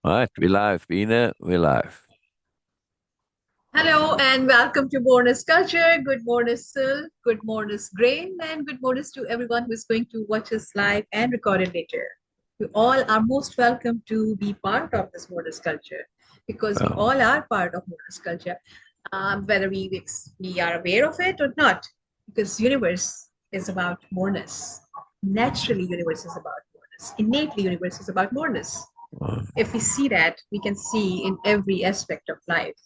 All right, we live, Bina, we live. Hello and welcome to Bonus Culture. Good morning, Sil. Good morning, Grain. And good morning to everyone who is going to watch us live and record it later. You all are most welcome to be part of this Bonus Culture because we Well, all are part of Bonus Culture, whether we are aware of it or not. Because universe is about moreness. Naturally, universe is about moreness. Innately, universe is about moreness. uh, If we see that, we can see in every aspect of life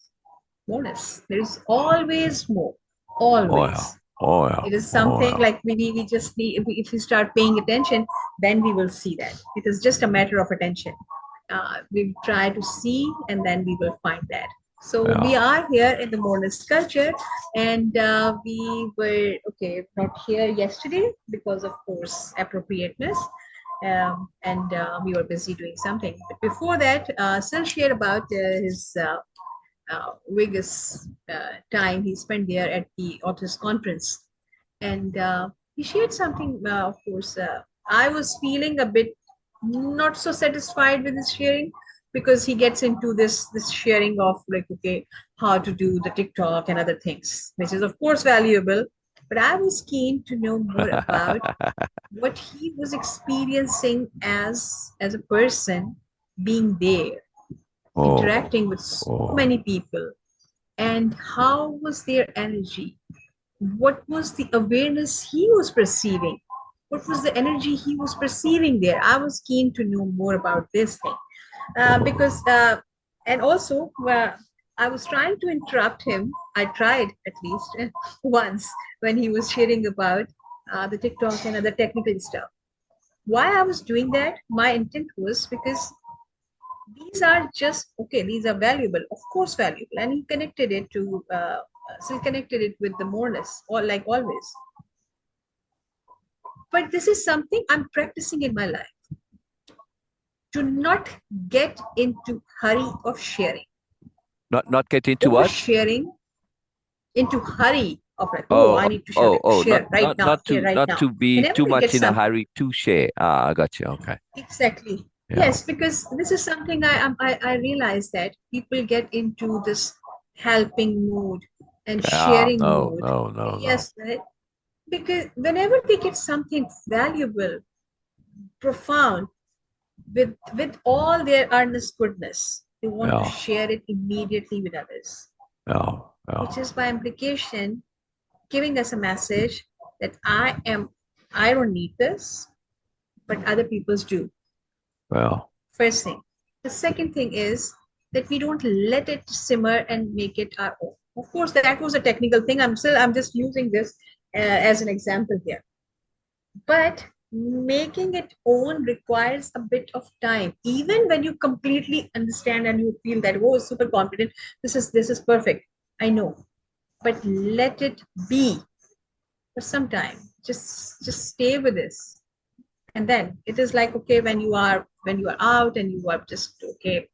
bonus. There is always more, oil, always. oil, It is something oil. like we just need, if we start paying attention, then we will see that. It is just a matter of attention. We try to see and then we will find that. So we Well, are here in the modernist culture and we were, okay, not here yesterday because of course appropriateness. And we were busy doing something. But before that, Sil shared about his Vegas time he spent there at the authors conference, and he shared something. Of course, I was feeling a bit not so satisfied with his sharing because he gets into this sharing of like okay how to do the TikTok and other things, which is of course valuable. But I was keen to know more about what he was experiencing as a person being there oh, interacting with so oh, many people and how was their energy, what was the awareness he was perceiving, what was the energy he was perceiving there. I was keen to know more about this thing oh. because and also I was trying to interrupt him. I tried at least once when he was sharing about the TikTok and other technical stuff. Why I was doing that, my intent was because these are just okay, these are valuable, of course valuable, and he connected it to still connected it with the moreness or like always. But this is something I'm practicing in my life, to not get into hurry of sharing. Not get into what? Oversharing, into hurry of like, oh, Oh, I need to share, oh, like oh, not share right not now, not here to right not now. to be Whenever too we much get in a something, hurry to share. Ah, I got you. Okay. exactly. Yeah. Yes, because this is something I realize that people get into this helping mood and Yeah. sharing No, mood. no, no, no. Yes, right? Because whenever they get something valuable, profound, with all their earnest goodness, they want to Yeah. share it immediately with others, Yeah. which Yeah. is by implication giving us a message that I don't need this, but other people's do. Well. First thing. The second thing is that we don't let it simmer and make it our own. Of course, that was a technical thing. I'm just using this as an example here. But making it own requires a bit of time. Even when you completely understand and you feel that, oh, super confident, this is perfect. I know. But let it be for some time. Just stay with this. And then it is like okay when you are out and you are just okay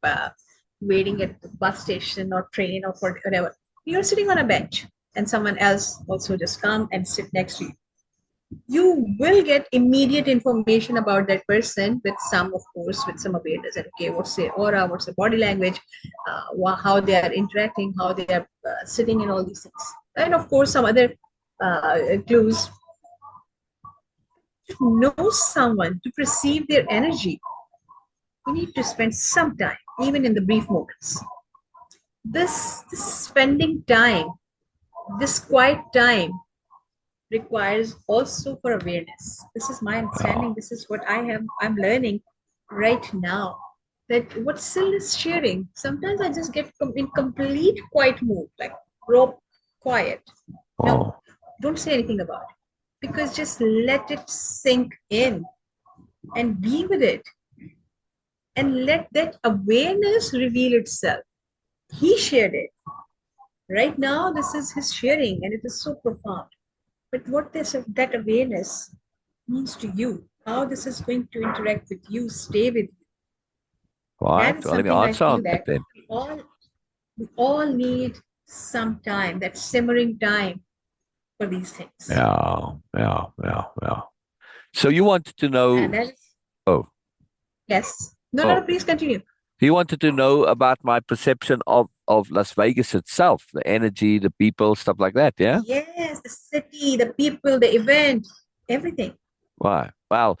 waiting at the bus station or train or whatever, you're sitting on a bench and someone else also just come and sit next to you. You will get immediate information about that person with some, of course, with some awareness and okay, what's their aura, what's the body language, how they are interacting, how they are sitting, and all these things, and of course some other clues. To know someone, to perceive their energy, you need to spend some time, even in the brief moments. This spending time, this quiet time, requires also for awareness. This is my understanding. Well. This is what I'm learning right now. That what Sil is sharing, sometimes I just get in complete quiet mood, like raw quiet. No, Oh. don't say anything about it. Because just let it sink in and be with it and let that awareness reveal itself. He shared it. Right now, this is his sharing, and it is so profound. But what this that awareness means to you, how this is going to interact with you, stay with you. All right. That is Well, let me something I answer feel on that that then. we all need some time, that simmering time for these things. Yeah. Yeah. Yeah. Yeah. So you wanted to And know? that is Oh. yes. No, no, Oh. no, please continue. He wanted to know about my perception of Las Vegas itself, the energy, the people, stuff like that. Yeah. Yes, the city, the people, the event, everything. Why? Well,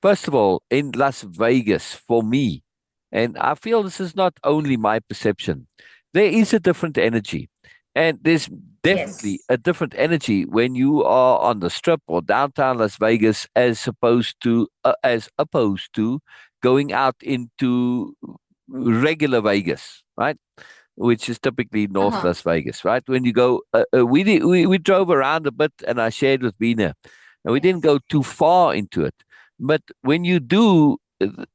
first of all, in Las Vegas, for me, and I feel this is not only my perception, there is a different energy. And there's definitely Yes. a different energy when you are on the strip or downtown Las Vegas as opposed to going out into regular Vegas, right? Which is typically North Uh-huh. Las Vegas, right? When you go, we drove around a bit, and I shared with Bina, and we didn't Yes. go too far into it. But when you do,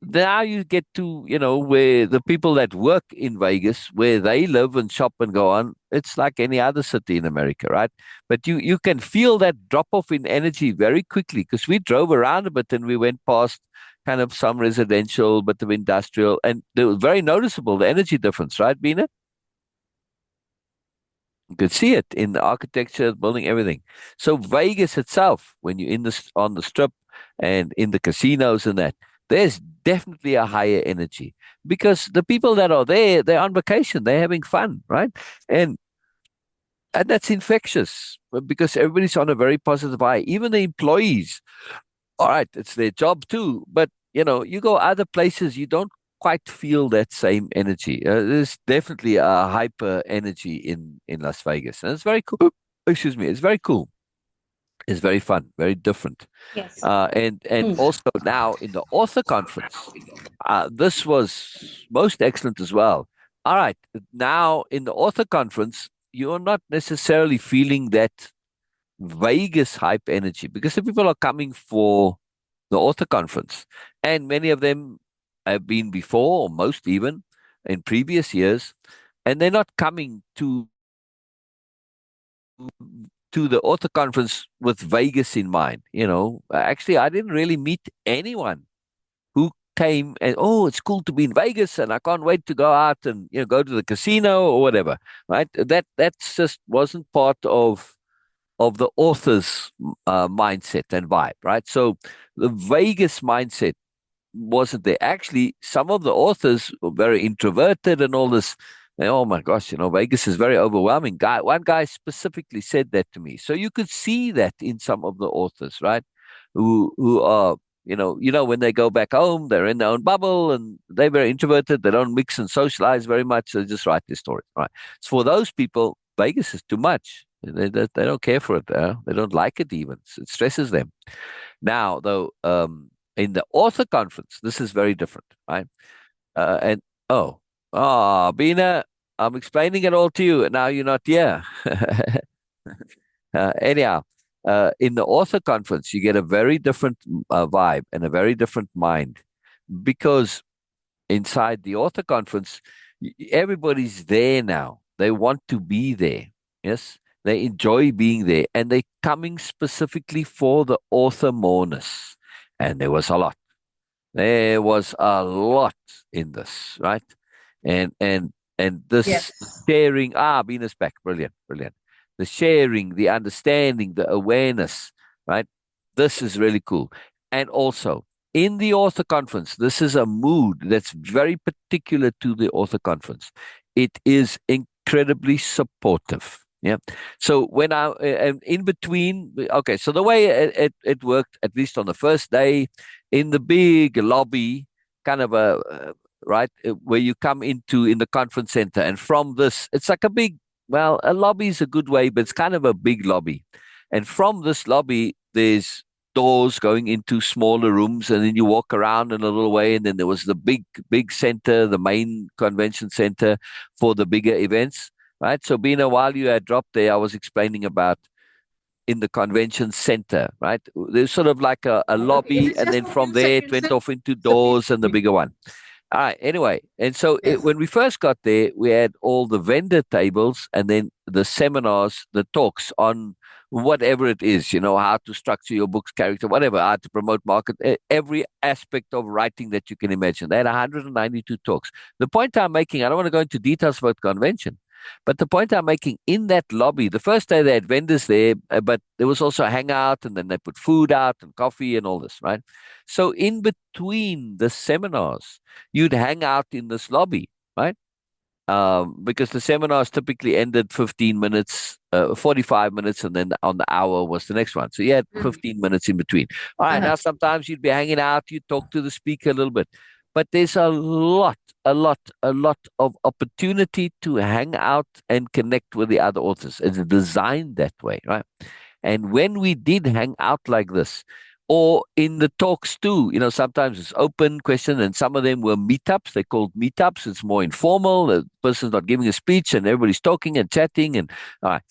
now you get to where the people that work in Vegas, where they live and shop and go on. It's like any other city in America, right? But you can feel that drop off in energy very quickly because we drove around a bit and we went past kind of some residential, bit of industrial, and it was very noticeable the energy difference, right, Bina? You could see it in the architecture, building, everything. So Vegas itself, when you're on the strip and in the casinos and that, there's definitely a higher energy because the people that are there, they're on vacation, they're having fun, right? And and that's infectious because everybody's on a very positive high. Even the employees, all right, it's their job too. But you go other places, you don't quite feel that same energy. There's definitely a hyper energy in Las Vegas, and it's very cool. Excuse me, it's very cool. It's very fun, very different. Yes. And Hmm. also now in the author conference, this was most excellent as well. All right, now in the author conference, you're not necessarily feeling that Vegas hype energy because the people are coming for the author conference. And many of them have been before, or most even in previous years, and they're not coming to the author conference with Vegas in mind. Actually, I didn't really meet anyone who came and, oh, it's cool to be in Vegas and I can't wait to go out and go to the casino or whatever. Right? That's just wasn't part of the author's mindset and vibe, right? So the Vegas mindset wasn't there. Actually, some of the authors were very introverted and all this. And, oh my gosh, Vegas is very overwhelming. One guy specifically said that to me. So you could see that in some of the authors, right? Who are, when they go back home, they're in their own bubble and they're very introverted. They don't mix and socialize very much. They just write their story, right? So for those people, Vegas is too much. They don't care for it. They don't like it even. It stresses them. Now, though, in the author conference, this is very different, right? And oh, Bina, I'm explaining it all to you, and now you're not here. Anyhow, in the author conference, you get a very different vibe and a very different mind because inside the author conference, everybody's there now. They want to be there. Yes. They enjoy being there and they're coming specifically for the author mourners. And there was a lot. There was a lot in this, right? And this Yes. sharing, Venus back, brilliant, brilliant. The sharing, the understanding, the awareness, right? This is really cool. And also in the author conference, this is a mood that's very particular to the author conference. It is incredibly supportive. Yeah. So when and in between, okay, so the way it worked, at least on the first day, in the big lobby, kind of right where you come into in the conference center, and from this, it's like a big, well, a lobby is a good way, but it's kind of a big lobby, and from this lobby, there's doors going into smaller rooms, and then you walk around in a little way, and then there was the big center, the main convention center for the bigger events. Right. So, Bina, while you had dropped there, I was explaining about in the convention center, right? There's sort of like a Okay, lobby, and just then for a from few there it seconds. went off into So please doors and the bigger one. All right. Anyway, and so yes. when we first got there, we had all the vendor tables and then the seminars, the talks on whatever it is, how to structure your book's character, whatever, how to promote market, every aspect of writing that you can imagine. They had 192 talks. The point I'm making, I don't want to go into details about convention. But the point I'm making, in that lobby, the first day they had vendors there, but there was also a hangout, and then they put food out and coffee and all this, right? So in between the seminars, you'd hang out in this lobby, right? Because the seminars typically ended 15 minutes, 45 minutes, and then on the hour was the next one. So you had Mm. 15 minutes in between. All right, Uh-huh. now sometimes you'd be hanging out, you talk to the speaker a little bit, but there's a lot of opportunity to hang out and connect with the other authors. It's designed that way, right? And when we did hang out like this, or in the talks too, sometimes it's open question, and some of them were meetups. They called meetups. It's more informal. The person's not giving a speech, and everybody's talking and chatting, and all right.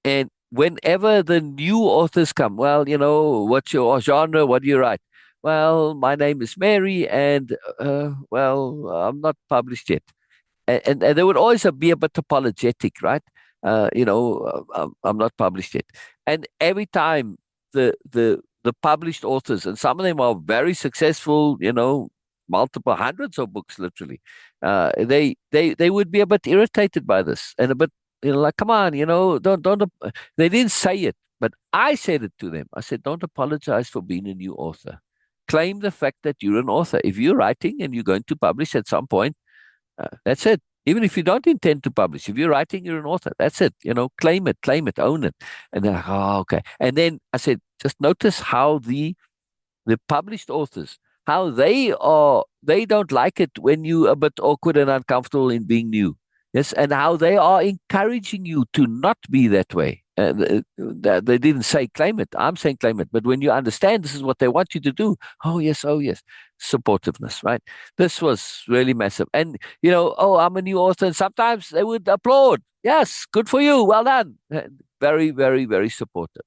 And whenever the new authors come, well, what's your genre? What do you write? Well, my name is Mary, and well, I'm not published yet. And they would always be a bit apologetic, right? I'm not published yet. And every time the published authors, and some of them are very successful, multiple hundreds of books, literally, they would be a bit irritated by this, and a bit, like, come on, don't. They didn't say it, but I said it to them. I said, don't apologize for being a new author. Claim the fact that you're an author. If you're writing and you're going to publish at some point, that's it. Even if you don't intend to publish, if you're writing, you're an author. That's it. Claim it, own it. And they're like, oh, okay. And then I said, just notice how the published authors, how they don't like it when you're a bit awkward and uncomfortable in being new. Yes, and how they are encouraging you to not be that way. They didn't say claim it. I'm saying claim it. But when you understand this is what they want you to do, oh yes, supportiveness, right? This was really massive. And oh, I'm a new author, and sometimes they would applaud. Yes, good for you, well done. Very, very, very supportive,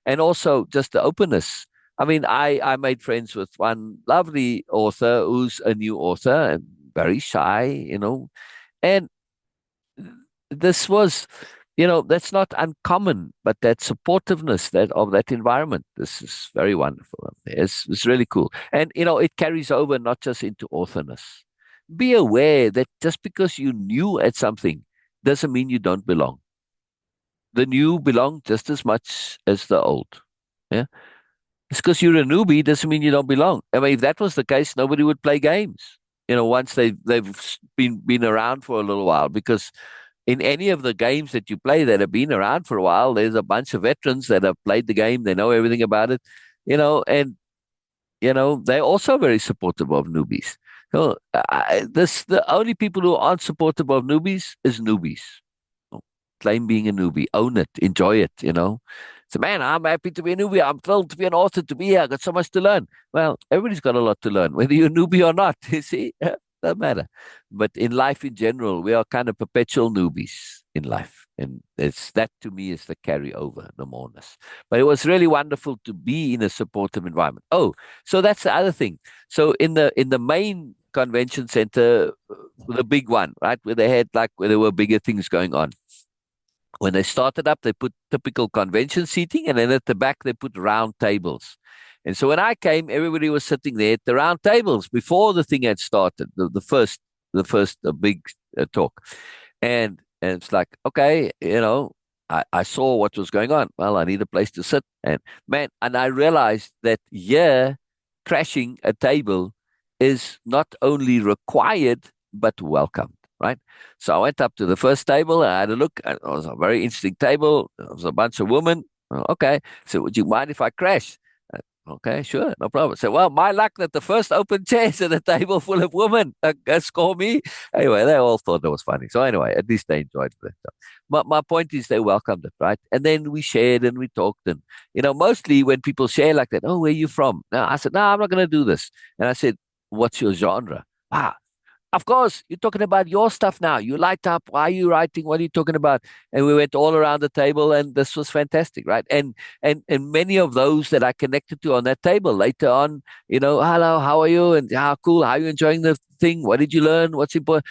and also just the openness. I mean, I made friends with one lovely author who's a new author and very shy, and this was, that's not uncommon, but that supportiveness of that environment, this is very wonderful. It's really cool. And, it carries over not just into authorness. Be aware that just because you're new at something doesn't mean you don't belong. The new belong just as much as the old. Yeah. It's because you're a newbie doesn't mean you don't belong. I mean, if that was the case, nobody would play games. Once they've been around for a little while, because in any of the games that you play that have been around for a while, there's a bunch of veterans that have played the game. They know everything about it, and they're also very supportive of newbies. So the only people who aren't supportive of newbies is newbies. Claim being a newbie, own it, enjoy it. So, man, I'm happy to be a newbie. I'm thrilled to be an author, to be here. I got so much to learn. Well, everybody's got a lot to learn, whether you're a newbie or not. You see, doesn't matter. But in life in general, we are kind of perpetual newbies in life. And it's that to me is the carryover, the moreness. But it was really wonderful to be in a supportive environment. Oh, so that's the other thing. So in the main convention center, the big one, right, where they had where there were bigger things going on. When they started up, they put typical convention seating, and then at the back they put round tables. And so when I came, everybody was sitting there at the round tables before the thing had started, the first big talk. And it's like, okay, I saw what was going on. Well, I need a place to sit. And man, and I realized that, yeah, crashing a table is not only required, but welcome. Right. So I went up to the first table and I had a look. And it was a very interesting table. There was a bunch of women. Okay. So would you mind if I crash? Okay, sure, no problem. So, well, my luck that the first open chairs at a table full of women score me. Anyway, they all thought it was funny. So anyway, at least they enjoyed it. My point is they welcomed it, right? And then we shared and we talked. And, mostly when people share like that, oh, where are you from? Now, I said, no, I'm not going to do this. And I said, what's your genre? Wow. Of course, you're talking about your stuff now. You light up. Why are you writing? What are you talking about? And we went all around the table, and this was fantastic, right? And many of those that I connected to on that table later on, hello, how are you? And how cool, how are you enjoying the thing? What did you learn? What's important?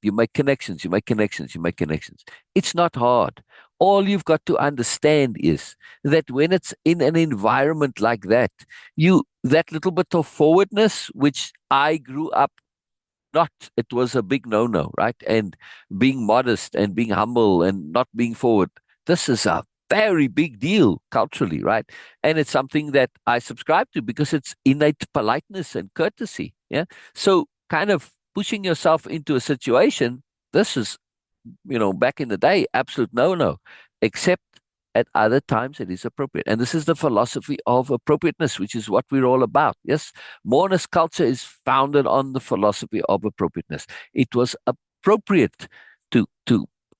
You make connections, you make connections, you make connections. It's not hard. All you've got to understand is that when it's in an environment like that, that little bit of forwardness, which I grew up not. It was a big no-no, right? And being modest and being humble and not being forward. This is a very big deal culturally, right? And it's something that I subscribe to because it's innate politeness and courtesy. Yeah. So kind of pushing yourself into a situation, this is, back in the day, absolute no-no, except at other times it is appropriate. And this is the philosophy of appropriateness, which is what we're all about. Yes. Mourner's culture is founded on the philosophy of appropriateness. It was appropriate to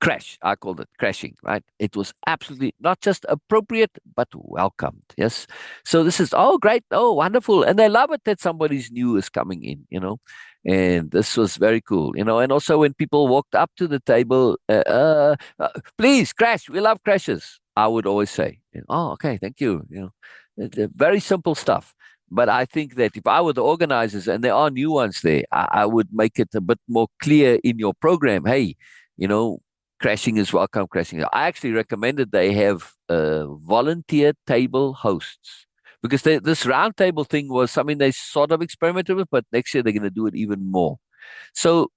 crash. I called it crashing, right? It was absolutely not just appropriate, but welcomed. Yes. So this is, oh, great. Oh, wonderful. And they love it that somebody's new is coming in. And this was very cool. And also when people walked up to the table, please crash. We love crashes. I would always say, oh, okay, thank you. Very simple stuff. But I think that if I were the organizers and there are new ones there, I would make it a bit more clear in your program. Hey, you know, crashing is welcome, crashing. I actually recommended they have volunteer table hosts because this round table thing was something they sort of experimented with, but next year they're going to do it even more. So,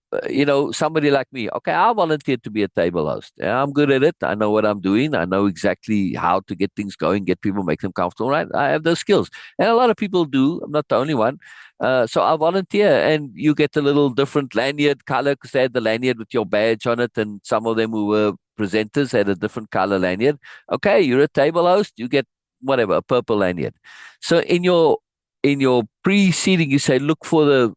somebody like me, okay, I'll volunteer to be a table host. Yeah, I'm good at it. I know what I'm doing. I know exactly how to get things going, get people, make them comfortable, right? I have those skills. And a lot of people do. I'm not the only one. So I'll volunteer and you get a little different lanyard color because they had the lanyard with your badge on it. And some of them who were presenters had a different color lanyard. Okay, you're a table host. You get whatever, a purple lanyard. So in your preceding, you say, look for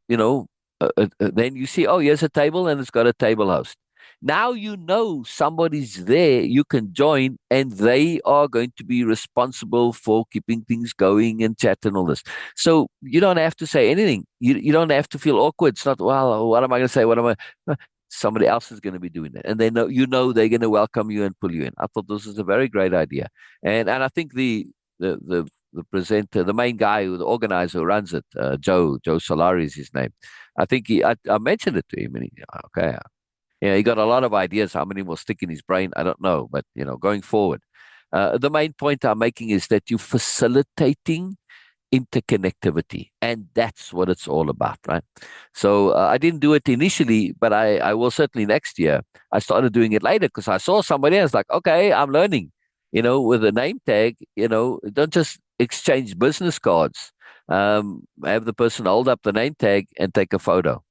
then you see, oh, here's a table and it's got a table host. Now you know somebody's there, you can join, and they are going to be responsible for keeping things going and chat and all this. So you don't have to say anything. You don't have to feel awkward. It's not, well, what am I going to say? What am I? Somebody else is going to be doing it. And they know, they're going to welcome you and pull you in. I thought this is a very great idea. And I think the presenter, the main guy, the organizer who runs it, Joe Solari is his name. I think I mentioned it to him, and okay, he got a lot of ideas. How many will stick in his brain? I don't know, but going forward, the main point I'm making is that you're facilitating interconnectivity, and that's what it's all about, right? So I didn't do it initially, but I will certainly next year. I started doing it later because I saw somebody else like, okay, I'm learning, with a name tag, don't just exchange business cards. Have the person hold up the name tag and take a photo.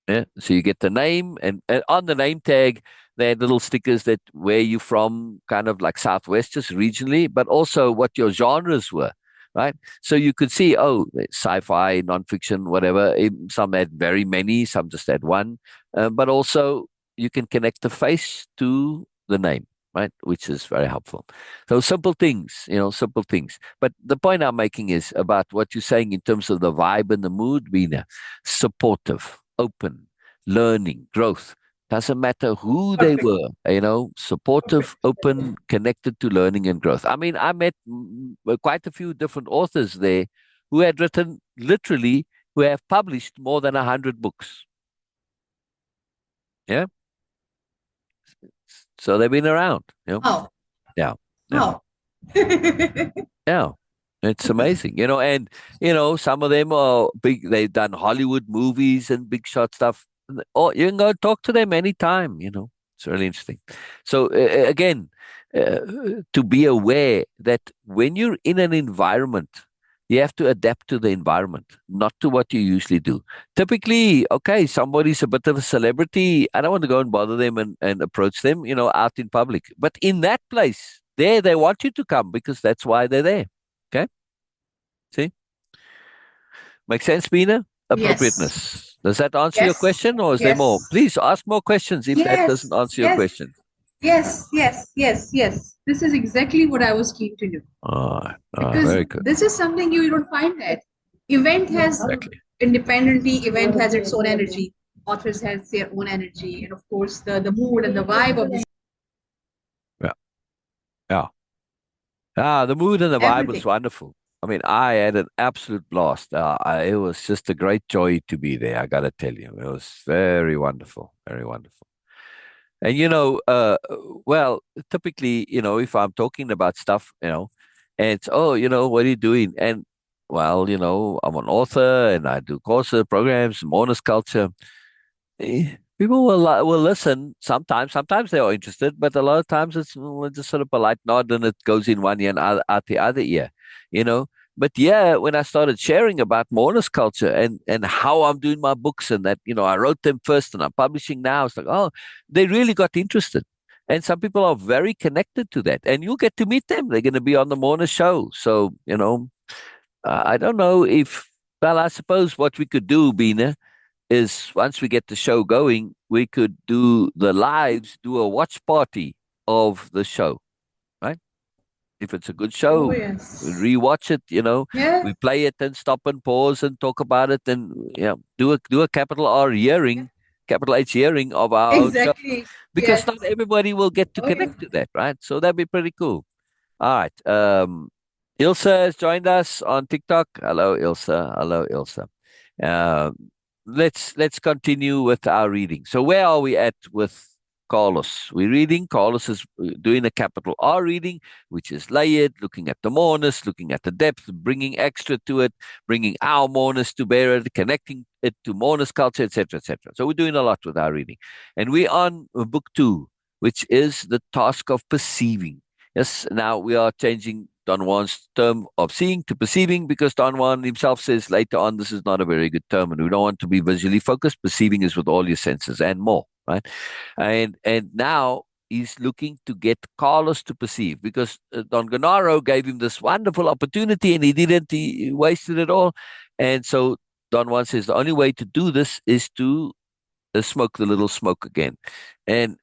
Yeah. So you get the name, and on the name tag, there are little stickers that where you from, kind of like Southwest, just regionally, but also what your genres were, right? So you could see, oh, sci-fi, nonfiction, whatever. Some had very many, some just had one, but also you can connect the face to the name, right? Which is very helpful. So simple things, simple things. But the point I'm making is about what you're saying in terms of the vibe and the mood, Bina. Supportive, open, learning, growth. Doesn't matter who they Perfect. were, supportive, Perfect. open, connected to learning and growth. I mean, I met quite a few different authors there who had written literally, who have published more than 100 books. Yeah. So they've been around. Wow. Yeah. Yeah. Wow. Yeah. It's amazing. And some of them are big, they've done Hollywood movies and big shot stuff. Or you can go talk to them anytime. It's really interesting. So again, uh, to be aware that when you're in an environment, you have to adapt to the environment, not to what you usually do. Typically, okay, somebody's a bit of a celebrity. I don't want to go and bother them and approach them, out in public. But in that place, there, they want you to come because that's why they're there. Okay. See? Make sense, Bina? Yes. Appropriateness. Does that answer your Yes. question or is there more? Yes. Please ask more questions if that doesn't Yes. answer your Yes. question. Yes. Yes. Yes. Yes. This is exactly what I was keen to do. Because Very good. this is something you don't find that event has Exactly. independently, event has its own energy, authors has their own energy, and of course the mood and the vibe of this, Yeah. Yeah. The mood and the vibe was everything. wonderful. I mean, I had an absolute blast. It was just a great joy to be there. I got to tell you, it was very wonderful, very wonderful. And well, typically, if I'm talking about stuff, and it's, oh, what are you doing? And well, I'm an author and I do courses, programs, monas culture. People will listen sometimes. Sometimes they are interested, but a lot of times it's just sort of polite nod and it goes in one ear and out the other ear, you know. But yeah, when I started sharing about Mourner's culture and how I'm doing my books and that, I wrote them first and I'm publishing now, it's like, oh, they really got interested. And some people are very connected to that. And you'll get to meet them. They're going to be on the Mourner show. So, I don't know if, well, I suppose what we could do, Bina, is once we get the show going, we could do the lives, do a watch party of the show, right? If it's a good Oh, show, we yes. rewatch it, Yeah, we play it and stop and pause and talk about it and do a capital R yeah, hearing, capital H hearing of our own show. exactly. Because not Yes. everybody will get to Oh, yes. connect to that, right? So that'd be pretty cool. All right. Ilsa has joined us on TikTok. Hello, Ilsa. Hello, Ilsa. Uh, let's continue with our reading. So where are we at with Carlos? We're reading. Carlos is doing a capital R reading, which is layered, looking at the mourners, looking at the depth, bringing extra to it, bringing our mourners to bear it, connecting it to mourners culture, etc., etc. So we're doing a lot with our reading, and we're on book two, which is the task of perceiving. Yes, now we are changing Don Juan's term of seeing to perceiving because Don Juan himself says later on this is not a very good term and we don't want to be visually focused. Perceiving is with all your senses and more, right? And now he's looking to get Carlos to perceive because Don Gennaro gave him this wonderful opportunity and he didn't. He wasted it all. And so Don Juan says the only way to do this is to smoke the little smoke again. And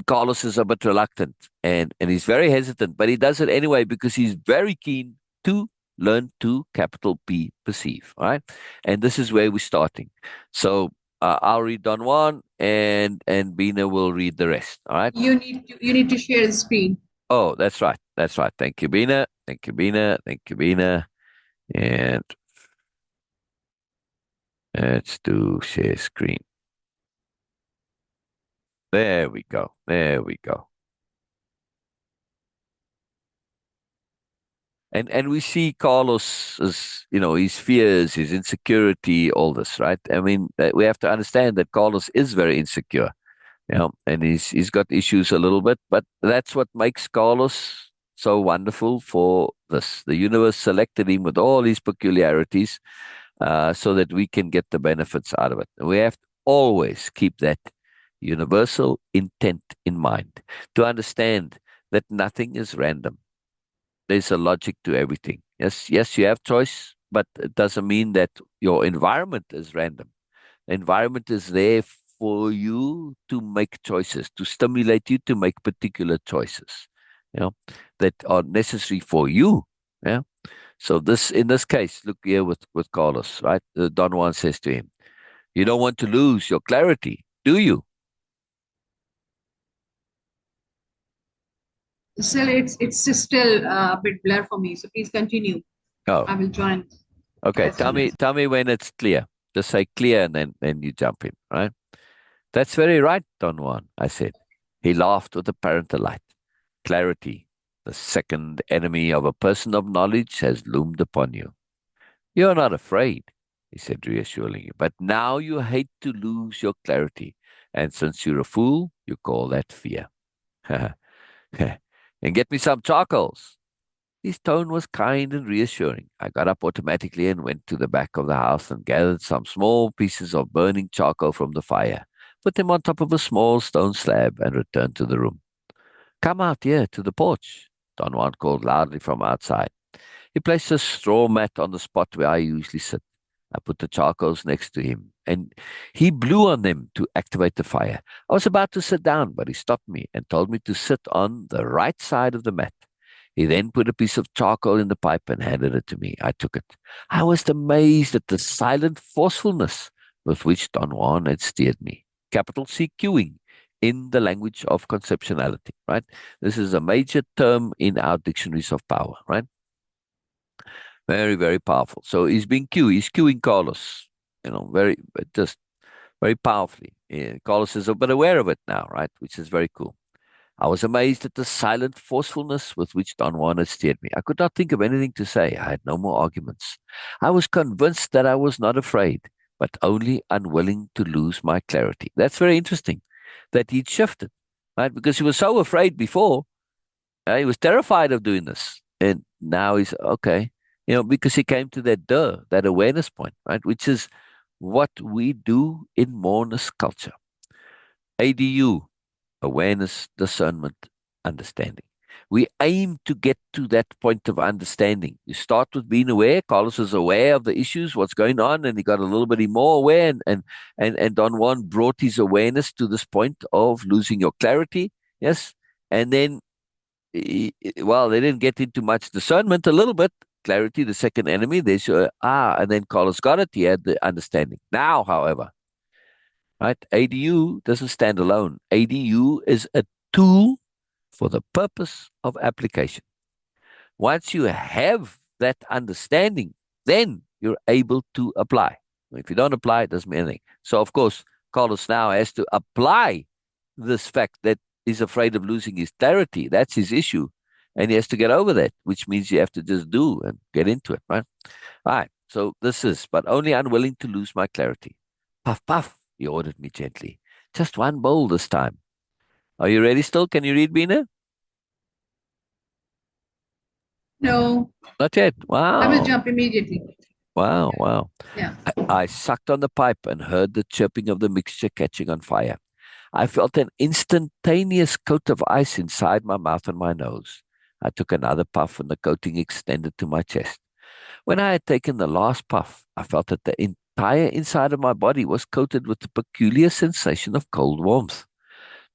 Carlos is a bit reluctant and he's very hesitant, but he does it anyway because he's very keen to learn to capital P perceive. All right. And this is where we're starting. So I'll read Don Juan and Bina will read the rest. All right. You need to share the screen. Oh, that's right. That's right. Thank you, Bina. Thank you, Bina. Thank you, Bina. And let's do share screen. There we go. There we go. And we see Carlos as, his fears, his insecurity, all this, right? I mean, we have to understand that Carlos is very insecure, and he's got issues a little bit, but that's what makes Carlos so wonderful for this. The universe selected him with all his peculiarities, so that we can get the benefits out of it. And we have to always keep that universal intent in mind to understand that nothing is random. There's a logic to everything. Yes, yes, you have choice, but it doesn't mean that your environment is random. The environment is there for you to make choices, to stimulate you to make particular choices, you know, that are necessary for you. Yeah. So in this case, look here with Carlos, right? Don Juan says to him, "You don't want to lose your clarity, do you?" Still, it's still a bit blur for me. So please continue. Oh, I will join okay. as soon as. Tell me when it's clear. Just say clear, and then you jump in, right? That's very right, Don Juan, I said. He laughed with apparent delight. Clarity, the second enemy of a person of knowledge, has loomed upon you. You're not afraid, he said reassuringly, but now you hate to lose your clarity. And since you're a fool, you call that fear. And get me some charcoals. His tone was kind and reassuring. I got up automatically and went to the back of the house and gathered some small pieces of burning charcoal from the fire, put them on top of a small stone slab, and returned to the room. Come out here to the porch, Don Juan called loudly from outside. He placed a straw mat on the spot where I usually sit. I put the charcoals next to him, and he blew on them to activate the fire. I was about to sit down, but he stopped me and told me to sit on the right side of the mat. He then put a piece of charcoal in the pipe and handed it to me. I took it. I was amazed at the silent forcefulness with which Don Juan had steered me. Capital C queuing in the language of conceptuality, right? This is a major term in our dictionaries of power, right? Very, very powerful. So he's being cued. He's cueing Carlos, very, just very powerfully. Yeah, Carlos is a bit aware of it now, right? Which is very cool. I was amazed at the silent forcefulness with which Don Juan had steered me. I could not think of anything to say. I had no more arguments. I was convinced that I was not afraid, but only unwilling to lose my clarity. That's very interesting that he'd shifted, right? Because he was so afraid before. He was terrified of doing this. And now he's okay, because he came to that awareness point, right? Which is what we do in mourners culture. ADU, awareness, discernment, understanding. We aim to get to that point of understanding. You start with being aware. Carlos is aware of the issues, what's going on, and he got a little bit more aware. And Don Juan brought his awareness to this point of losing your clarity. Yes. And then, well, they didn't get into much discernment, a little bit. Clarity, the second enemy. There's and then Carlos got it. He had the understanding. Now, however, right, ADU doesn't stand alone. ADU is a tool for the purpose of application. Once you have that understanding, then you're able to apply. If you don't apply, it doesn't mean anything. So, of course, Carlos now has to apply this fact that he's afraid of losing his clarity. That's his issue. And he has to get over that, which means you have to just do and get into it, right? All right. So this is, but only unwilling to lose my clarity. Puff, puff, he ordered me gently. Just one bowl this time. Are you ready still? Can you read, Bina? No, Not yet. I will Wow. jump immediately. Wow. Wow. Yeah. I sucked on the pipe and heard the chirping of the mixture catching on fire. I felt an instantaneous coat of ice inside my mouth and my nose. I took another puff and the coating extended to my chest. When I had taken the last puff, I felt that the entire inside of my body was coated with the peculiar sensation of cold warmth.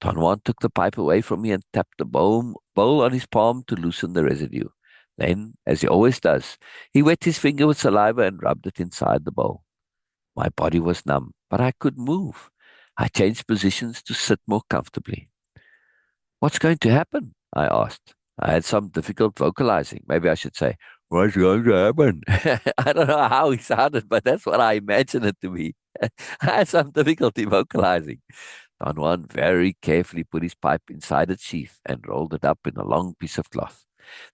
Don Juan took the pipe away from me and tapped the bowl on his palm to loosen the residue. Then, as he always does, he wet his finger with saliva and rubbed it inside the bowl. My body was numb, but I could move. I changed positions to sit more comfortably. What's going to happen? I asked. I had some difficult vocalizing. Maybe I should say, what's going to happen? I don't know how he sounded, but that's what I imagine it to be. I had some difficulty vocalizing. Don Juan very carefully put his pipe inside its sheath and rolled it up in a long piece of cloth.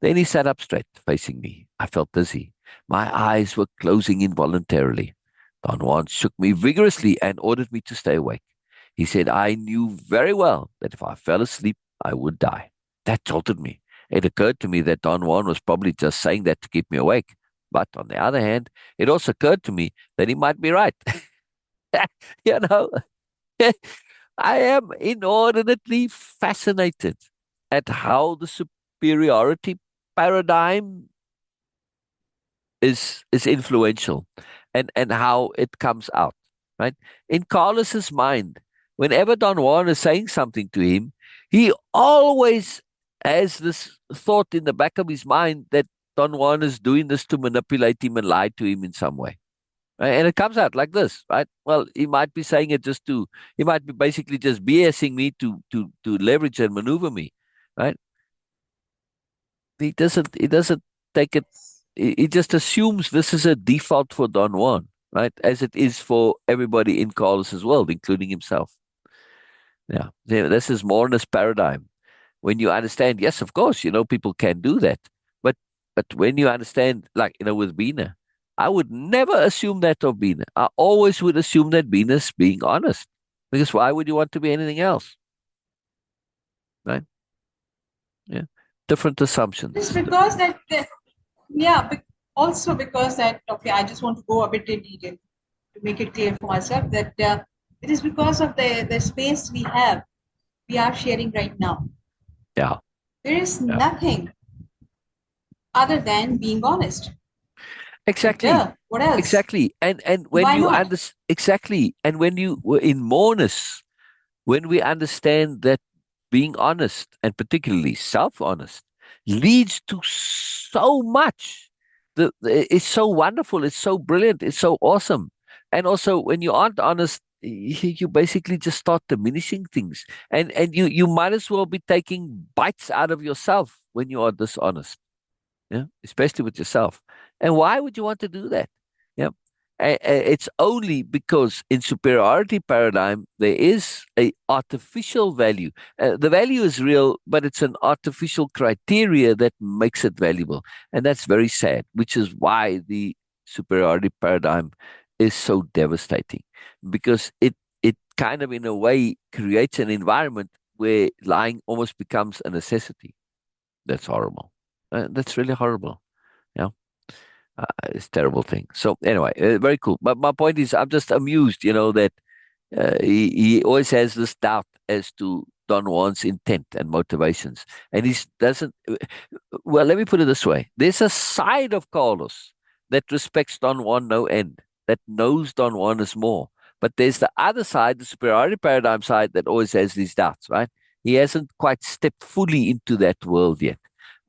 Then he sat up straight, facing me. I felt dizzy. My eyes were closing involuntarily. Don Juan shook me vigorously and ordered me to stay awake. He said I knew very well that if I fell asleep, I would die. That jolted me. It occurred to me that Don Juan was probably just saying that to keep me awake. But on the other hand, it also occurred to me that he might be right. you know, I am inordinately fascinated at how the superiority paradigm is influential and how it comes out, right? In Carlos's mind, whenever Don Juan is saying something to him, he always has this thought in the back of his mind that Don Juan is doing this to manipulate him and lie to him in some way. Right? And it comes out like this, right? Well, he might be saying it he might be basically just BSing me to leverage and maneuver me, right? He doesn't take it. He just assumes this is a default for Don Juan, right? As it is for everybody in Carlos's world, including himself. Yeah. This is mourners paradigm. When you understand, yes, of course, people can do that. But when you understand, like, with Bina, I would never assume that of Bina. I always would assume that Bina's being honest. Because why would you want to be anything else? Right? Yeah. Different It's assumptions. because yeah, also because that, okay, I just want to go a bit in detail to make it clear for myself that it is because of the space we are sharing right now. Yeah. There is Yeah. nothing other than being honest. Exactly. Yeah, what else? Exactly. And when Why you not? understand, exactly. And when you were in mourners, when we understand that being honest and particularly self-honest leads to so much. It's so wonderful. It's so brilliant. It's so awesome. And also, when you aren't honest, you basically just start diminishing things, and you might as well be taking bites out of yourself when you are dishonest. Yeah, especially with yourself. And why would you want to do that? Yeah. It's only because in superiority paradigm there is a artificial value. The value is real, but it's an artificial criteria that makes it valuable, and that's very sad. Which is why the superiority paradigm is so devastating because it kind of in a way creates an environment where lying almost becomes a necessity. That's horrible. That's really horrible. Yeah, it's a terrible thing. So anyway, very cool. But my point is, I'm just amused, that he always has this doubt as to Don Juan's intent and motivations, and he doesn't. Well, let me put it this way: there's a side of Carlos that respects Don Juan no end, that knows Don Juan is more. But there's the other side, the superiority paradigm side, that always has these doubts, right? He hasn't quite stepped fully into that world yet.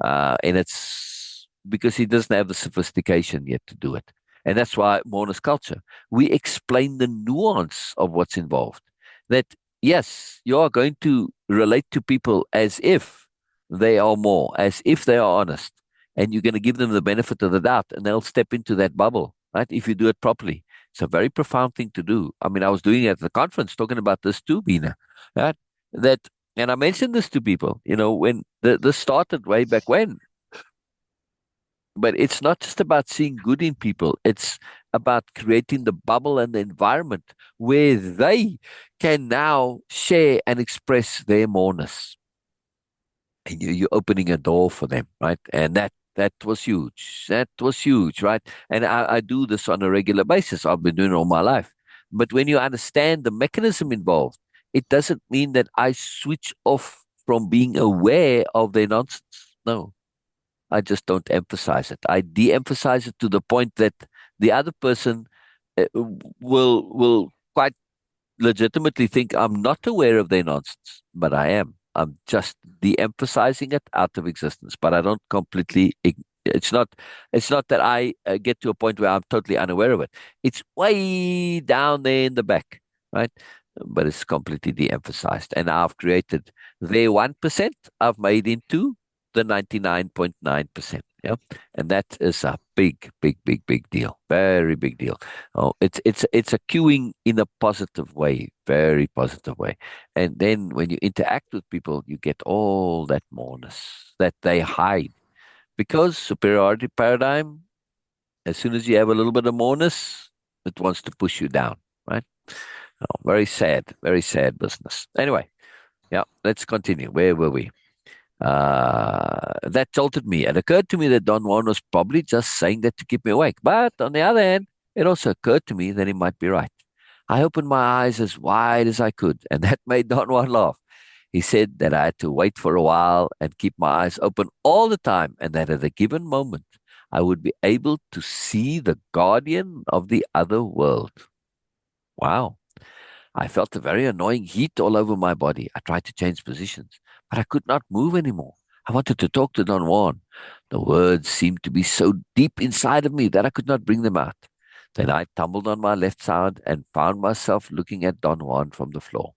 And it's because he doesn't have the sophistication yet to do it. And that's why Mourner's culture, we explain the nuance of what's involved. That, yes, you are going to relate to people as if they are more, as if they are honest, and you're going to give them the benefit of the doubt, and they'll step into that bubble, right? If you do it properly. It's a very profound thing to do. I mean, I was doing it at the conference talking about this too, Bina, right? That, and I mentioned this to people, when this started way back when. But it's not just about seeing good in people. It's about creating the bubble and the environment where they can now share and express their moreness. And you're opening a door for them, right? And that was huge. That was huge, right? And I do this on a regular basis. I've been doing it all my life. But when you understand the mechanism involved, it doesn't mean that I switch off from being aware of their nonsense. No, I just don't emphasize it. I de-emphasize it to the point that the other person will quite legitimately think I'm not aware of their nonsense, but I am. I'm just de-emphasizing it out of existence, but I don't completely. It's not. It's not that I get to a point where I'm totally unaware of it. It's way down there in the back, right? But it's completely de-emphasized, and I've created their 1%. I've made into the 99.9%. Yeah, and that is a big, big, big, big deal. Very big deal. Oh, it's a queuing in a positive way, very positive way. And then when you interact with people, you get all that moreness that they hide because superiority paradigm. As soon as you have a little bit of moreness, it wants to push you down, right? Oh, very sad business. Anyway, yeah, let's continue. Where were we? That jolted me. It occurred to me that Don Juan was probably just saying that to keep me awake. But on the other hand, it also occurred to me that he might be right. I opened my eyes as wide as I could, and that made Don Juan laugh. He said that I had to wait for a while and keep my eyes open all the time, and that at a given moment, I would be able to see the guardian of the other world. Wow. I felt a very annoying heat all over my body. I tried to change positions, but I could not move anymore. I wanted to talk to Don Juan. The words seemed to be so deep inside of me that I could not bring them out. Then I tumbled on my left side and found myself looking at Don Juan from the floor.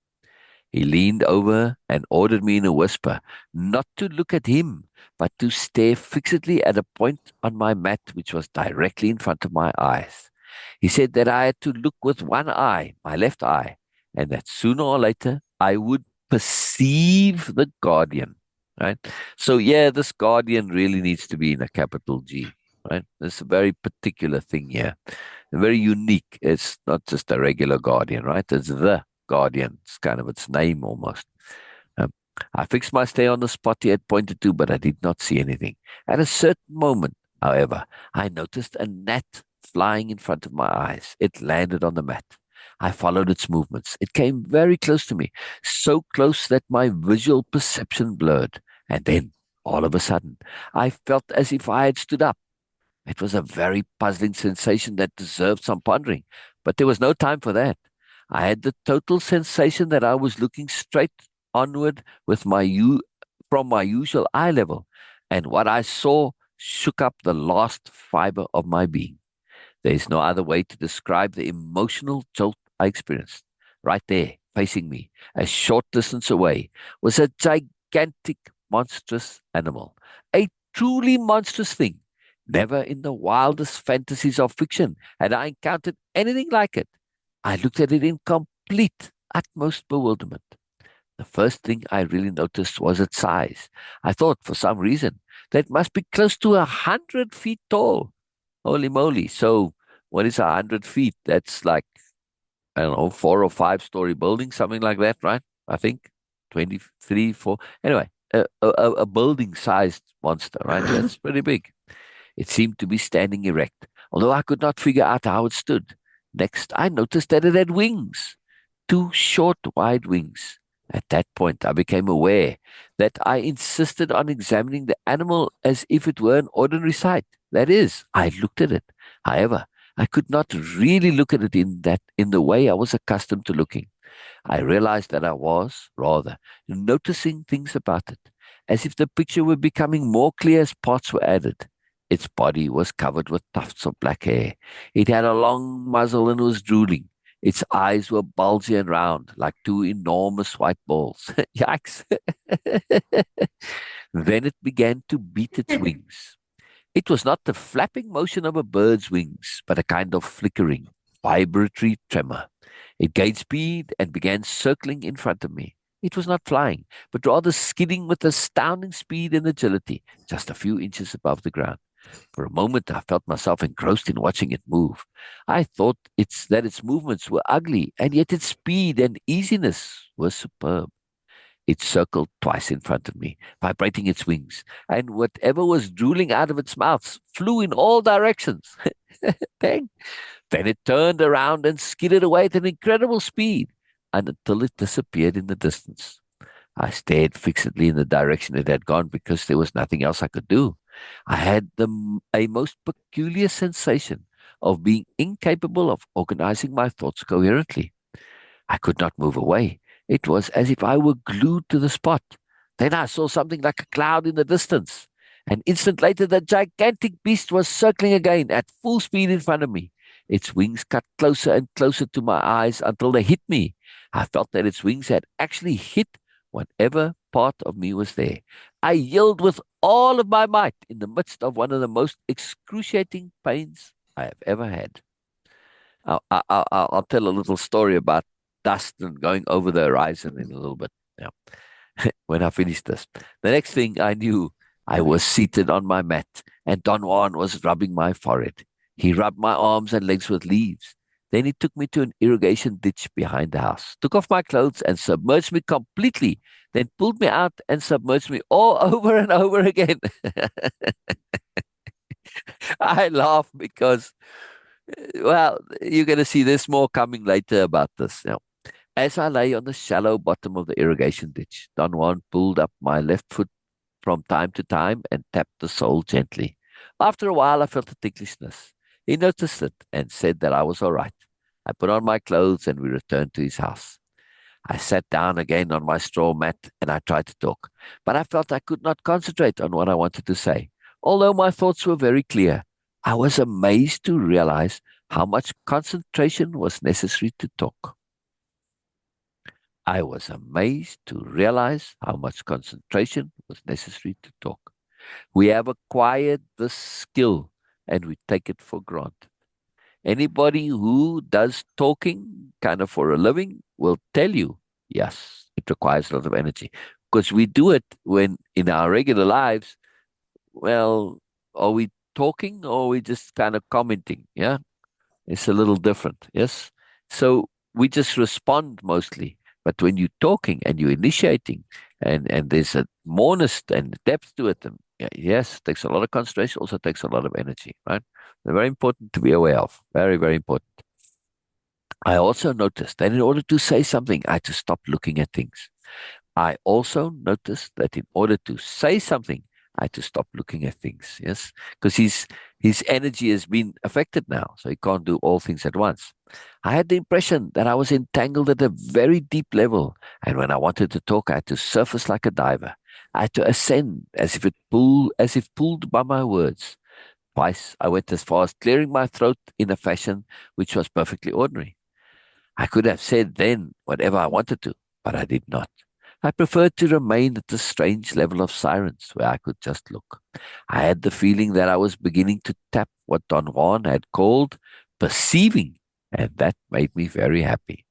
He leaned over and ordered me in a whisper not to look at him, but to stare fixedly at a point on my mat which was directly in front of my eyes. He said that I had to look with one eye, my left eye, and that sooner or later I would perceive the guardian. Right? So yeah, this guardian really needs to be in a capital G. Right? It's a very particular thing here. Very unique. It's not just a regular guardian, right? It's the guardian. It's kind of its name almost. Um, I fixed my stare on the spot he had pointed to, but I did not see anything. At a certain moment, however, I noticed a gnat flying in front of my eyes. It landed on the mat. I followed its movements. It came very close to me, so close that my visual perception blurred. And then, all of a sudden, I felt as if I had stood up. It was a very puzzling sensation that deserved some pondering, but there was no time for that. I had the total sensation that I was looking straight onward with from my usual eye level, and what I saw shook up the last fiber of my being. There is no other way to describe the emotional jolt I experienced. Right there, facing me, a short distance away, was a gigantic, monstrous animal. A truly monstrous thing. Never in the wildest fantasies of fiction had I encountered anything like it. I looked at it in complete, utmost bewilderment. The first thing I really noticed was its size. I thought, for some reason, that it must be close to 100 feet tall. Holy moly. So What is 100 feet? That's like, I don't know, 4 or 5 story building, something like that, right? I think 23, 4. Anyway, a building sized monster, right? That's pretty big. It seemed to be standing erect, although I could not figure out how it stood. Next, I noticed that it had wings, two short, wide wings. At that point, I became aware that I insisted on examining the animal as if it were an ordinary sight. That is, I looked at it. However, I could not really look at it in the way I was accustomed to looking. I realized that I was, rather, noticing things about it, as if the picture were becoming more clear as parts were added. Its body was covered with tufts of black hair. It had a long muzzle and was drooling. Its eyes were bulgy and round, like two enormous white balls. Yikes. Then it began to beat its wings. It was not the flapping motion of a bird's wings, but a kind of flickering, vibratory tremor. It gained speed and began circling in front of me. It was not flying, but rather skidding with astounding speed and agility, just a few inches above the ground. For a moment, I felt myself engrossed in watching it move. I thought that its movements were ugly, and yet its speed and easiness were superb. It circled twice in front of me, vibrating its wings, and whatever was drooling out of its mouth flew in all directions. Bang! Then it turned around and skidded away at an incredible speed, and until it disappeared in the distance. I stared fixedly in the direction it had gone because there was nothing else I could do. I had a most peculiar sensation of being incapable of organizing my thoughts coherently. I could not move away. It was as if I were glued to the spot. Then I saw something like a cloud in the distance. An instant later, the gigantic beast was circling again at full speed in front of me. Its wings cut closer and closer to my eyes until they hit me. I felt that its wings had actually hit whatever part of me was there. I yelled with all of my might in the midst of one of the most excruciating pains I have ever had. I'll tell a little story about dust and going over the horizon in a little bit. Yeah. When I finish this, the next thing I knew, I was seated on my mat and Don Juan was rubbing my forehead. He rubbed my arms and legs with leaves. Then he took me to an irrigation ditch behind the house, took off my clothes and submerged me completely, then pulled me out and submerged me all over and over again. I laugh because, well, you're going to see there's more coming later about this. Now, as I lay on the shallow bottom of the irrigation ditch, Don Juan pulled up my left foot from time to time and tapped the sole gently. After a while, I felt a ticklishness. He noticed it and said that I was all right. I put on my clothes and we returned to his house. I sat down again on my straw mat and I tried to talk, but I felt I could not concentrate on what I wanted to say. Although my thoughts were very clear, I was amazed to realize how much concentration was necessary to talk. I was amazed to realize how much concentration was necessary to talk. We have acquired this skill and we take it for granted. Anybody who does talking kind of for a living will tell you, yes, it requires a lot of energy because we do it when in our regular lives. Well, are we talking or are we just kind of commenting? Yeah, it's a little different. Yes. So we just respond mostly. But when you're talking and you're initiating and there's a moreness and depth to it, and yeah, yes, it takes a lot of concentration, also takes a lot of energy, right? They're very important to be aware of. Very, very important. I also noticed that in order to say something, I had to stop looking at things. I also noticed that in order to say something, I had to stop looking at things. Yes, because his energy has been affected now, so he can't do all things at once. I had the impression that I was entangled at a very deep level, and when I wanted to talk, I had to surface like a diver. I had to ascend as if pulled by my words. Twice I went as far as clearing my throat in a fashion which was perfectly ordinary. I could have said then whatever I wanted to, but I did not. I preferred to remain at this strange level of silence where I could just look. I had the feeling that I was beginning to tap what Don Juan had called perceiving, and that made me very happy.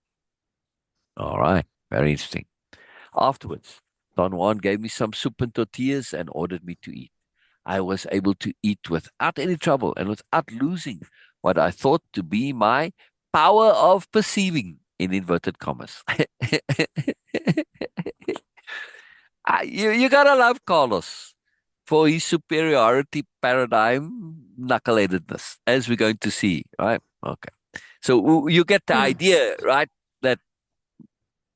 All right, very interesting. Afterwards, Don Juan gave me some soup and tortillas and ordered me to eat. I was able to eat without any trouble and without losing what I thought to be my power of perceiving, in inverted commas. You gotta love Carlos for his superiority paradigm knuckleheadedness, as we're going to see, right? Okay. So you get the Hmm. idea, right? That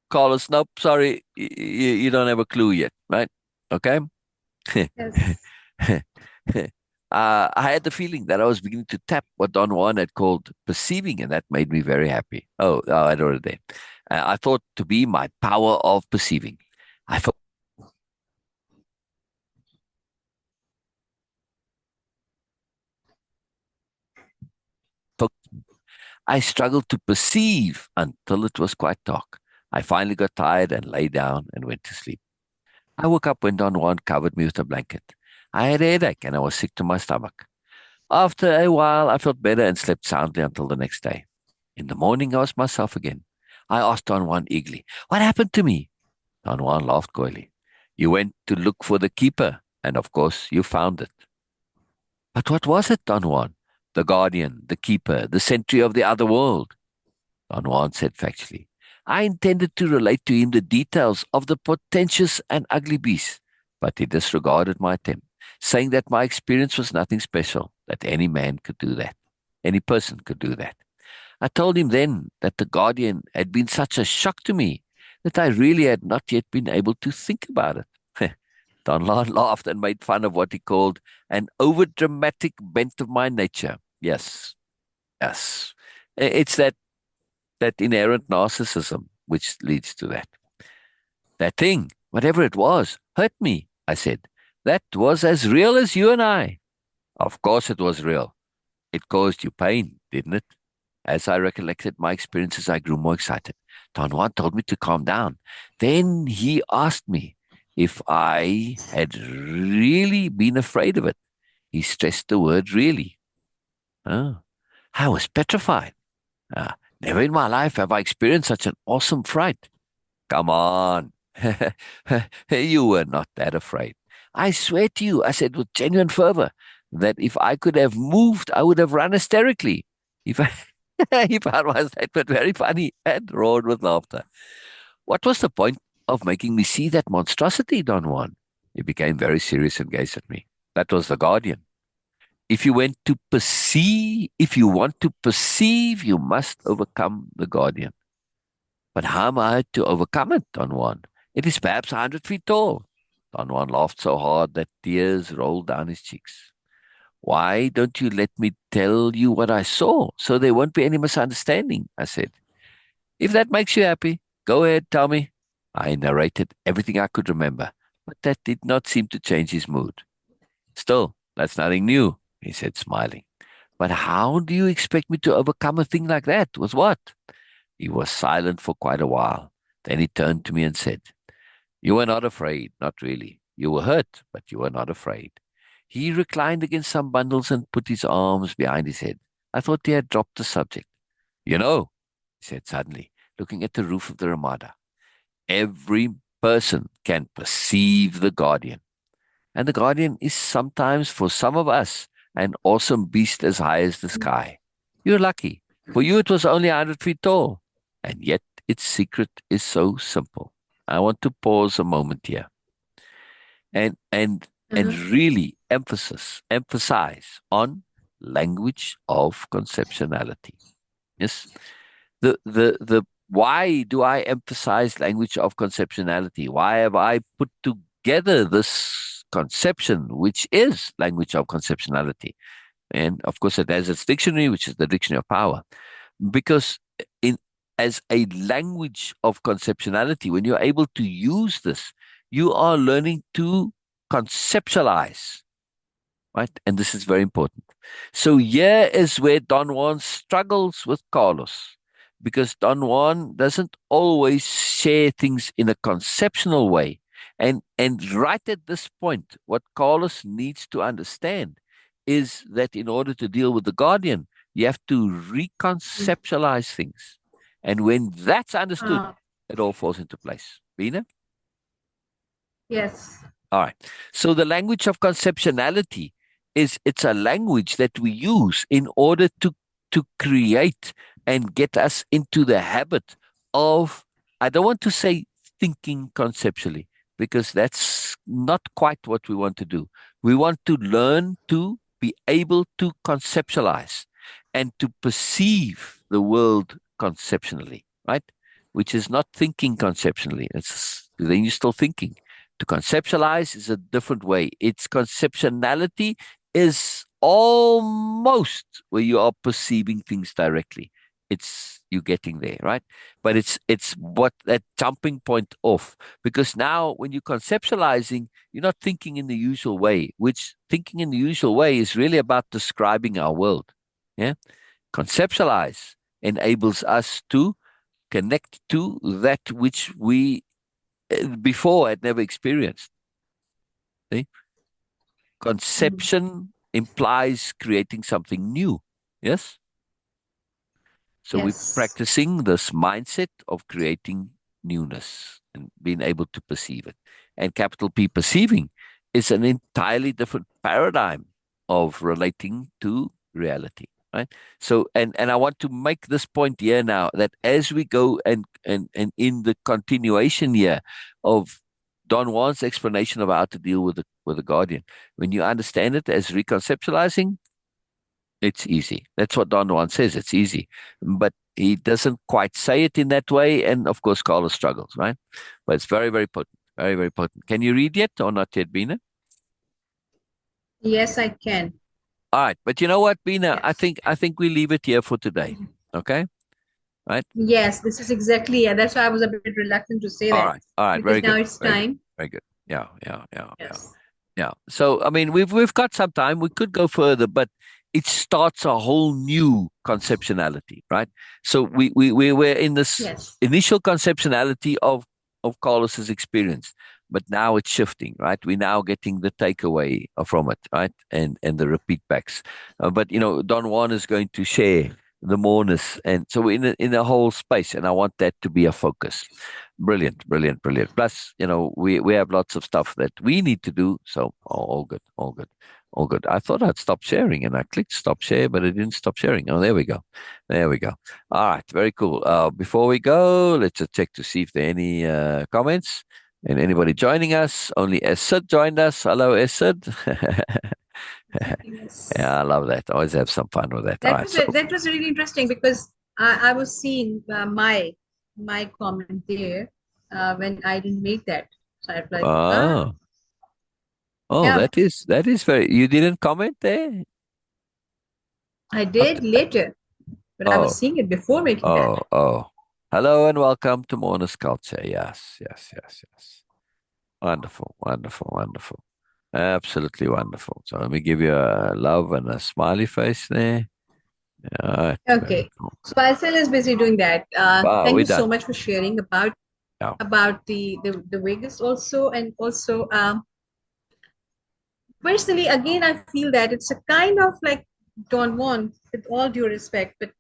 Carlos, nope, sorry, you don't have a clue yet, right? Okay. Yes. I had the feeling that I was beginning to tap what Don Juan had called perceiving, and that made me very happy. Oh, I wrote it there. I thought to be my power of perceiving. I felt I struggled to perceive until it was quite dark. I finally got tired and lay down and went to sleep. I woke up when Don Juan covered me with a blanket. I had a headache and I was sick to my stomach. After a while, I felt better and slept soundly until the next day. In the morning, I was myself again. I asked Don Juan eagerly, "What happened to me?" Don Juan laughed coyly. "You went to look for the keeper, and of course, you found it." "But what was it, Don Juan?" "The guardian, the keeper, the sentry of the other world." Don Juan said factually. "I intended to relate to him the details of the portentous and ugly beast, but he disregarded my attempt, saying that my experience was nothing special, that any man could do that. Any person could do that. I told him then that the Guardian had been such a shock to me that I really had not yet been able to think about it." Don Juan laughed and made fun of what he called an overdramatic bent of my nature. Yes, yes. It's that inherent narcissism which leads to that. "That thing, whatever it was, hurt me," I said. "That was as real as you and I." "Of course it was real. It caused you pain, didn't it?" As I recollected my experiences, I grew more excited. Don Juan told me to calm down. Then he asked me if I had really been afraid of it. He stressed the word really. Oh, I was petrified. Never in my life have I experienced such an awesome fright. "Come on." "You were not that afraid. I swear to you," I said with genuine fervor, "that if I could have moved, I would have run hysterically." If I, he found my statement very funny and roared with laughter. "What was the point of making me see that monstrosity, Don Juan?" He became very serious and gazed at me. "That was the guardian. If you want to perceive, you must overcome the guardian." "But how am I to overcome it, Don Juan? It is perhaps 100 feet tall." Don Juan laughed so hard that tears rolled down his cheeks. "Why don't you let me tell you what I saw, so there won't be any misunderstanding?" I said. "If that makes you happy, go ahead, tell me." I narrated everything I could remember, but that did not seem to change his mood. "Still, that's nothing new," he said, smiling. "But how do you expect me to overcome a thing like that? With what?" He was silent for quite a while. Then he turned to me and said, "You were not afraid, not really. You were hurt, but you were not afraid." He reclined against some bundles and put his arms behind his head. I thought he had dropped the subject. "You know," he said suddenly, looking at the roof of the Ramada, "every person can perceive the guardian. And the guardian is sometimes, for some of us, an awesome beast as high as the sky. You're lucky. For you, it was only 100 feet tall. And yet its secret is so simple." I want to pause a moment here and Mhm. really emphasize on language of conceptuality. Yes. The why do I emphasize language of conceptuality? Why have I put together this conception, which is language of conceptuality? And of course, it has its dictionary, which is the dictionary of power. Because in as a language of conceptuality, when you're able to use this, you are learning to conceptualize, right? And this is very important. So here is where Don Juan struggles with Carlos, because Don Juan doesn't always share things in a conceptual way. And right at this point, what Carlos needs to understand is that in order to deal with the guardian, you have to reconceptualize things. And when that's understood, Ah, it all falls into place. Bina? yes. All right. So the language of conceptuality it's a language that we use in order to to create and get us into the habit of, I don't want to say thinking conceptually, because that's not quite what we want to do. We want to learn to be able to conceptualize and to perceive the world conceptually, right? Which is not thinking conceptually. It's then you're still thinking. To conceptualize is a different way. Its conceptuality is almost where you are perceiving things directly. It's you getting there, right? But it's what that jumping point off. Because now when you're conceptualizing, you're not thinking in the usual way, which thinking in the usual way is really about describing our world. Yeah. Conceptualize enables us to connect to that which we before had never experienced. See? Mhm. Conception implies creating something new. Yes. So we're Yes. practicing this mindset of creating newness and being able to perceive it. And capital P perceiving is an entirely different paradigm of relating to reality. Right. So and I want to make this point here now that as we go and in the continuation here of Don Juan's explanation of how to deal with the guardian, when you understand it as reconceptualizing, it's easy. That's what Don Juan says. It's easy. But he doesn't quite say it in that way. And of course, Carlos struggles, right? But it's very, very potent. Very, very potent. Can you read yet or not yet, Bina? Yes, I can. All right. But you know what, Bina? I Yes. think I think we leave it here for today. Okay? Right? Yes, this is exactly, yeah. That's why I was a bit reluctant to say All that right. All right. because Very now good. it's Very good. time. Very good. Yeah, yeah, yeah, yeah. Yes. Yeah. So I mean we've got some time. We could go further, but it starts a whole new conceptionality, right? So we're in this Yes. initial conceptionality of Carlos's experience, but now it's shifting, right? We're now getting the takeaway from it, right? And the repeat backs. But you know, Don Juan is going to share the moreness, and so we're in a whole space, and I want that to be a focus. Brilliant, brilliant, brilliant. Plus, you know, we have lots of stuff that we need to do. So all good, all good, all good. I thought I'd stop sharing and I clicked stop share, but it didn't stop sharing. Oh, there we go. There we go. All right, very cool. Before we go, let's just check to see if there are any comments. And anybody joining us? Only Esad joined us. Hello, Esad. Yes. Yeah, I love that. Always have some fun with that. All right. So, That was really interesting because I was seeing my comment there when I didn't make that. So I was like, ah, oh, oh, yeah, that is very. You didn't comment there. I did later, but I was Oh, seeing it before making that. oh, oh. Hello and welcome to Mona's Culture. Yes, yes, yes, yes. Wonderful, wonderful, wonderful. Absolutely wonderful. So let me give you a love and a smiley face there. All right, very Okay. cool. So Faisal is busy doing that. Wow, Thank we're you so done. much for sharing Yeah. about the Vegas also, and also personally, again, I feel that it's a kind of like Don Juan, with all due respect, but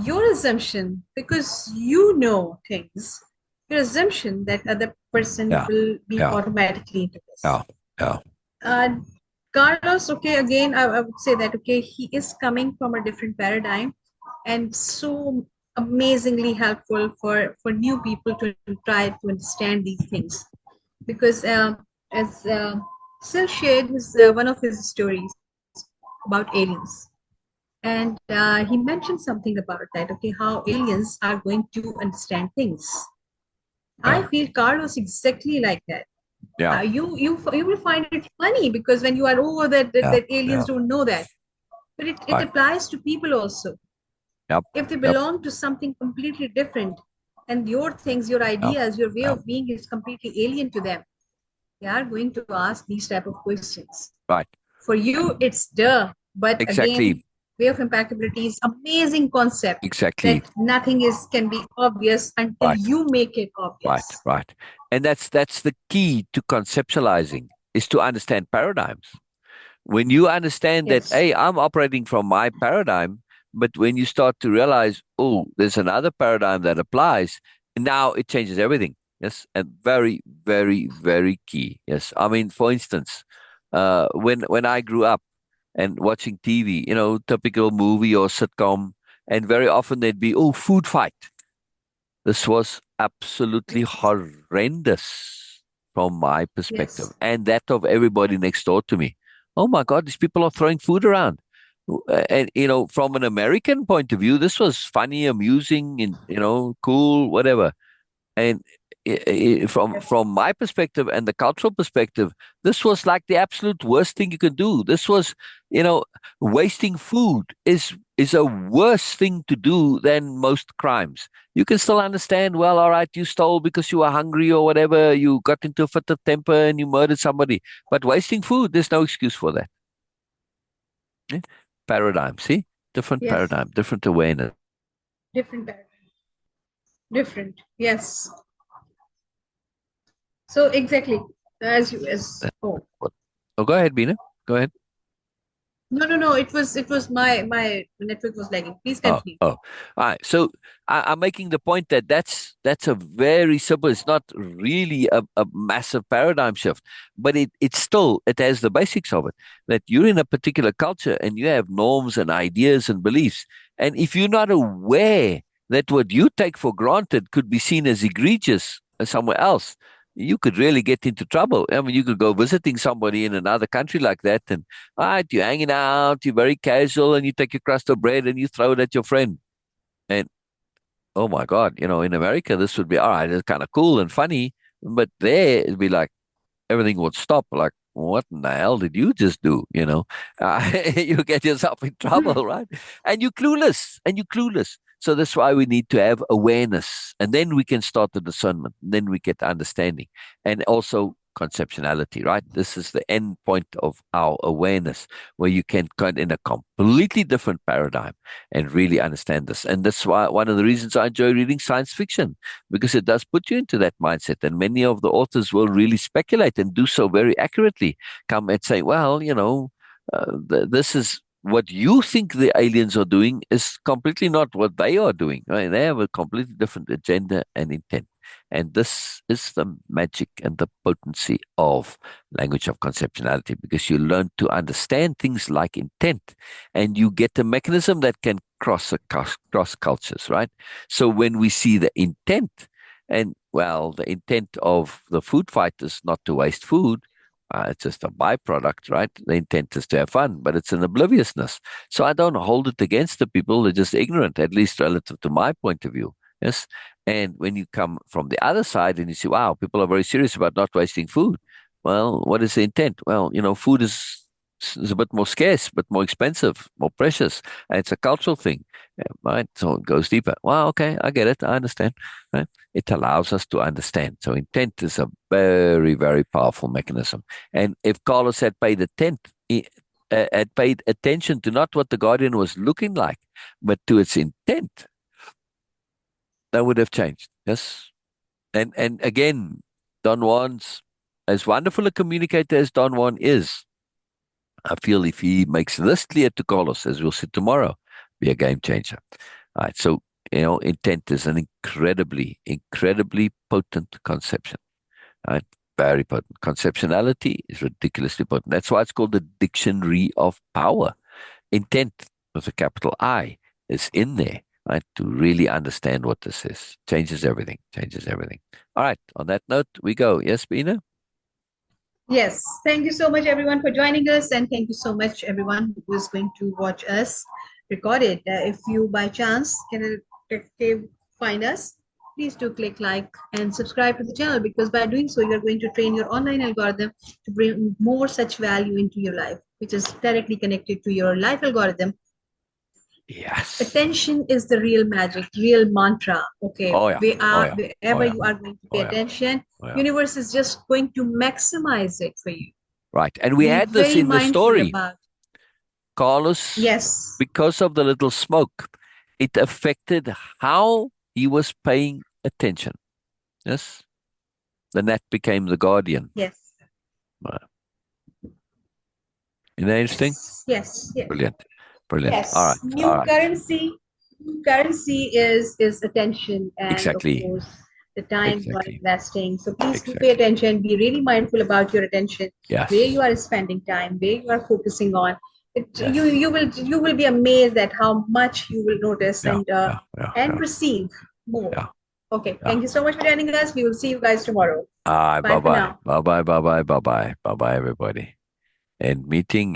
your assumption, because you know things, your assumption that other person Yeah, will be yeah, automatically into this. yeah, yeah, Uh, Carlos, okay, again, I would say that, okay, he is coming from a different paradigm and so amazingly helpful for new people to try to understand these things. Because as Sil shared one of his stories about aliens, and he mentioned something about that, okay, how aliens are going to understand things. I yeah, feel Carlos exactly like that. yeah, You will find it funny because when you are over yeah, that aliens yeah. don't know that, but it Right. applies to people also. Yep, If they yep, belong to something completely different, and your things, your yep, ideas, your way yep. of being is completely alien to them, they are going to ask these type of questions. Right. For you, it's duh, but again, Exactly, way of impeccability is amazing concept exactly. that nothing is can be obvious until Right, you make it right, obvious. right. And that's the key to conceptualizing is to understand paradigms. When you understand that, Yes. hey, I'm operating from my paradigm, but when you start to realize, oh, there's another paradigm that applies, now it changes everything. Yes, and very, very, very key. Yes, I mean, for instance, when I grew up. and watching TV, typical movie or sitcom. And very often there'd be, oh, food fight. This was absolutely Yes. horrendous from my perspective Yes. and that of everybody next door to me. Oh my God, these people are throwing food around. And, from an American point of view, this was funny, amusing, and, cool, whatever. And from my perspective and the cultural perspective, this was like the absolute worst thing you could do. This was, you know, wasting food is a worse thing to do than most crimes. You can still understand, well, all right, you stole because you were hungry or whatever, you got into a fit of temper and you murdered somebody. But wasting food, there's no excuse for that. Eh? Paradigm, see? Different Yes. paradigm, different awareness. Different paradigm. Different. Yes. So exactly as oh Oh, go ahead, Bina. Go ahead. no. It was my network was lagging. Please Oh, continue. oh, all right. So I'm making the point that that's a very simple. It's not really a massive paradigm shift, but it has the basics of it. That you're in a particular culture and you have norms and ideas and beliefs, and if you're not aware that what you take for granted could be seen as egregious somewhere else, you could really get into trouble. I mean, you could go visiting somebody in another country like that, and all right, you're hanging out, you're very casual, and you take your crust of bread and you throw it at your friend. And oh my God, in America, this would be all right, it's kind of cool and funny, but there it'd be like everything would stop. Like, what in the hell did you just do? You get yourself in trouble, right? And you're clueless. So that's why we need to have awareness, and then we can start the discernment, and then we get understanding, and also conceptuality, right? This is the end point of our awareness, where you can come in a completely different paradigm and really understand this. And that's why one of the reasons I enjoy reading science fiction, because it does put you into that mindset. And many of the authors will really speculate and do so very accurately. Come and say, well, this is what you think the aliens are doing is completely not what they are doing. Right? They have a completely different agenda and intent. And this is the magic and the potency of language of conceptuality, because you learn to understand things like intent, and you get a mechanism that can cross cultures, right? So when we see the intent, and well, the intent of the food fight is not to waste food. It's just a byproduct, right? The intent is to have fun, but it's an obliviousness. So I don't hold it against the people. They're just ignorant, at least relative to my point of view. Yes. And when you come from the other side and you see, wow, people are very serious about not wasting food. Well, what is the intent? Well, food is a bit more scarce, but more expensive, more precious. And it's a cultural thing, right? So it goes deeper. Well, okay, I get it. I understand, right? It allows us to understand. So intent is a very, very powerful mechanism. And if Carlos had paid attention to not what the Guardian was looking like, but to its intent, that would have changed. Yes. And again, Don Juan's, as wonderful a communicator as Don Juan is, I feel if he makes this clear to Carlos, as we'll see tomorrow, be a game changer. All right. So, intent is an incredibly, incredibly potent conception. Right? Very potent. Conceptuality is ridiculously potent. That's why it's called the dictionary of power. Intent with a capital I is in there, right? To really understand what this is. Changes everything. Changes everything. All right. On that note, we go. Yes, Bina? Yes. Thank you so much, everyone, for joining us, and thank you so much, everyone who is going to watch us record it. If you by chance can find us, please do click like and subscribe to the channel, because by doing so, you are going to train your online algorithm to bring more such value into your life, which is directly connected to your life algorithm. Yes. Attention is the real magic, real mantra. Okay, Oh, yeah. Oh, yeah. Oh, wherever yeah. you are going to Oh, pay yeah. attention, Oh, yeah. universe is just going to maximize it for you. Right. And we Be had this very in the mindful story. about. Carlos, Yes, because of the little smoke, it affected how he was paying attention. Yes. Then that became the guardian. yes, Uh, Isn't that interesting? yes, yes, Brilliant. Brilliant. All right. yes. All New right. currency, is attention, and of Exactly. course the time you are Exactly. investing. So please do pay Exactly. attention. Be really mindful about your attention, where you Yes. are spending time, where you are focusing on. Yes. You will be amazed at how much you will notice Yeah. Yeah. Yeah. and Yeah. receive more. Yeah. Okay, Yeah. thank you so much for joining us. We will see you guys tomorrow. Bye Bye for bye. now. Bye bye. Bye bye. Bye bye. Bye bye, everybody. And meeting